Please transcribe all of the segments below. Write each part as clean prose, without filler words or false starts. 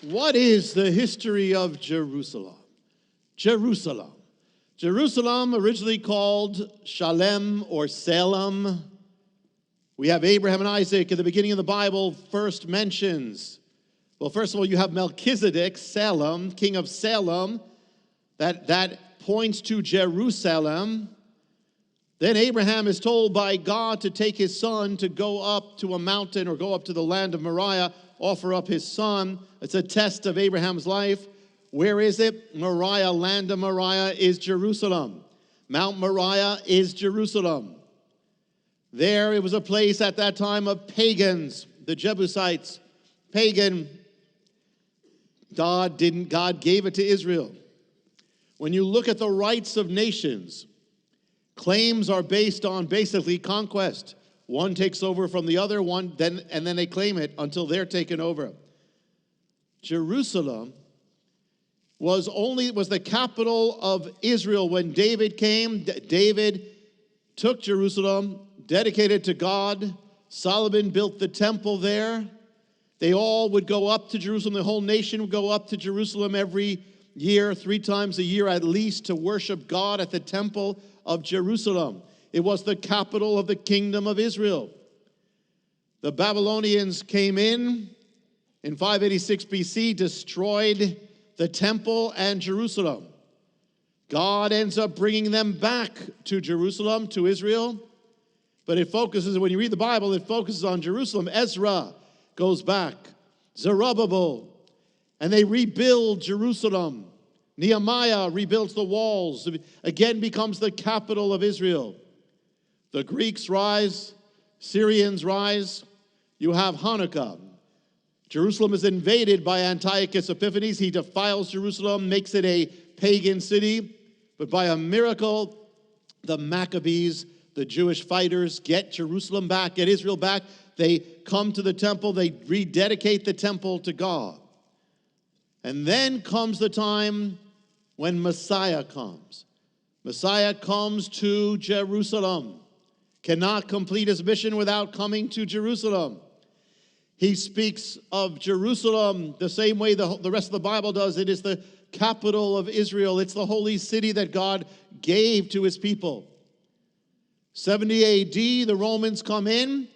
What is the history of Jerusalem? Jerusalem. Jerusalem, originally called Shalem or Salem. We have Abraham and Isaac at the beginning of the Bible first mentions. Well, first of all, you have Melchizedek, Salem, king of Salem. That points to Jerusalem. Then Abraham is told by God to take his son to go up to a mountain or go up to the land of Moriah, offer up his son. It's a test of Abraham's life. Where is it? Moriah, land of Moriah is Jerusalem. Mount Moriah is Jerusalem. There, it was a place at that time of pagans, the Jebusites, pagan. God gave it to Israel. When you look at the rights of nations, claims are based on basically conquest. One takes over from the other one, and then they claim it until they're taken over. Jerusalem was the capital of Israel when David came. David took Jerusalem, dedicated to God. Solomon built the temple there. They all would go up to Jerusalem. The whole nation would go up to Jerusalem every year, 3 times a year at least, to worship God at the temple of Jerusalem. It was the capital of the kingdom of Israel. The Babylonians came in 586 BC, destroyed the temple and Jerusalem. God ends up bringing them back to Jerusalem, to Israel. But it focuses, when you read the Bible, it focuses on Jerusalem. Ezra goes back, Zerubbabel, and they rebuild Jerusalem. Nehemiah rebuilds the walls, again becomes the capital of Israel. The Greeks rise, Syrians rise. You have Hanukkah. Jerusalem is invaded by Antiochus Epiphanes. He defiles Jerusalem, makes it a pagan city. But by a miracle, the Maccabees, the Jewish fighters, get Jerusalem back, get Israel back. They come to the temple. They rededicate the temple to God. And then comes the time when Messiah comes. Messiah comes to Jerusalem. Cannot complete his mission without coming to Jerusalem. He speaks of Jerusalem the same way the rest of the Bible does. It is the capital of Israel. It's the holy city that God gave to his people. 70 AD, the Romans come in,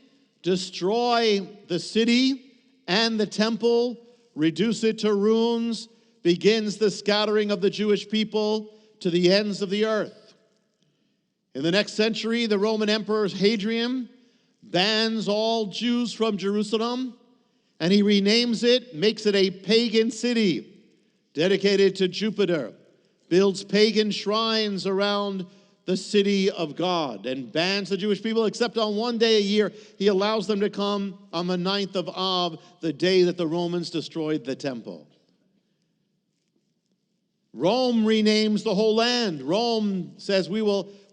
destroy the city and the temple, reduce it to ruins, begins the scattering of the Jewish people to the ends of the earth. In the next century, the Roman Emperor Hadrian bans all Jews from Jerusalem, and he renames it, makes it a pagan city dedicated to Jupiter, builds pagan shrines around the city of God, and bans the Jewish people, except on one day a year. He allows them to come on the 9th of Av, the day that the Romans destroyed the temple. Rome renames the whole land. Rome says we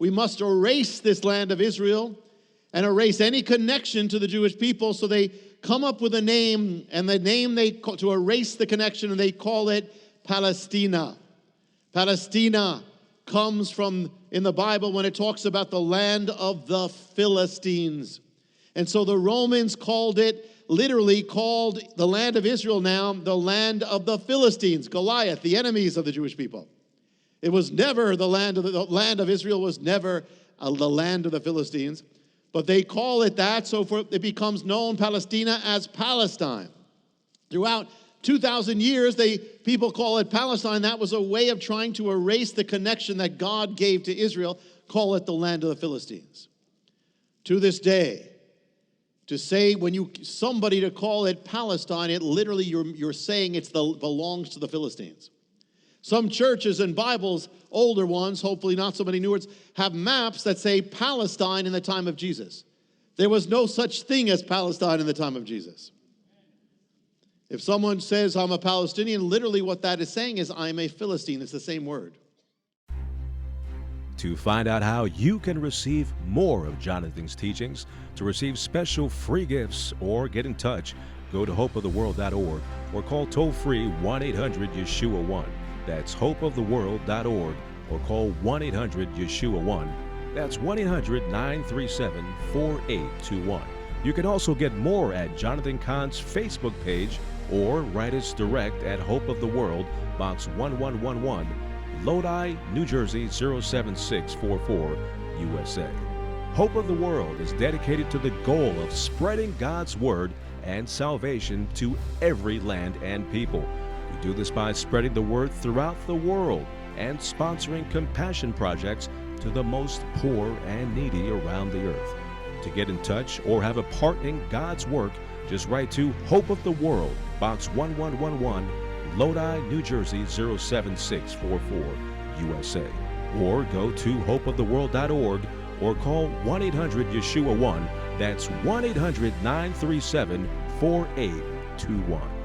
must erase this land of Israel and erase any connection to the Jewish people. So they come up with a name, and the name to erase the connection, and they call it Palestina. Palestina comes from, in the Bible, when it talks about the land of the Philistines. And so the Romans literally called the land of Israel now the land of the Philistines, Goliath, the enemies of the Jewish people. It was never the land of Israel was never the land of the Philistines, but they call it that, so it becomes known, Palestina, as Palestine. Throughout 2,000 years, people call it Palestine. That was a way of trying to erase the connection that God gave to Israel, call it the land of the Philistines. To this day, to say somebody to call it Palestine, it literally you're saying it belongs to the Philistines. Some churches and Bibles, older ones, hopefully not so many new ones, have maps that say Palestine in the time of Jesus. There was no such thing as Palestine in the time of Jesus. If someone says I'm a Palestinian, literally what that is saying is I'm a Philistine. It's the same word. To find out how you can receive more of Jonathan's teachings, to receive special free gifts, or get in touch, go to hopeoftheworld.org or call toll-free 1-800-YESHUA-1. That's hopeoftheworld.org or call 1-800-YESHUA-1. That's 1-800-937-4821. You can also get more at Jonathan Cahn's Facebook page or write us direct at Hope of the World, Box 1111, Lodi, New Jersey 07644, USA. Hope of the World is dedicated to the goal of spreading God's Word and salvation to every land and people. We do this by spreading the Word throughout the world and sponsoring compassion projects to the most poor and needy around the earth. To get in touch or have a part in God's work, just write to Hope of the World, Box 1111, Lodi, New Jersey 07644, USA. Or go to hopeoftheworld.org or call 1-800-YESHUA-1. That's 1-800-937-4821.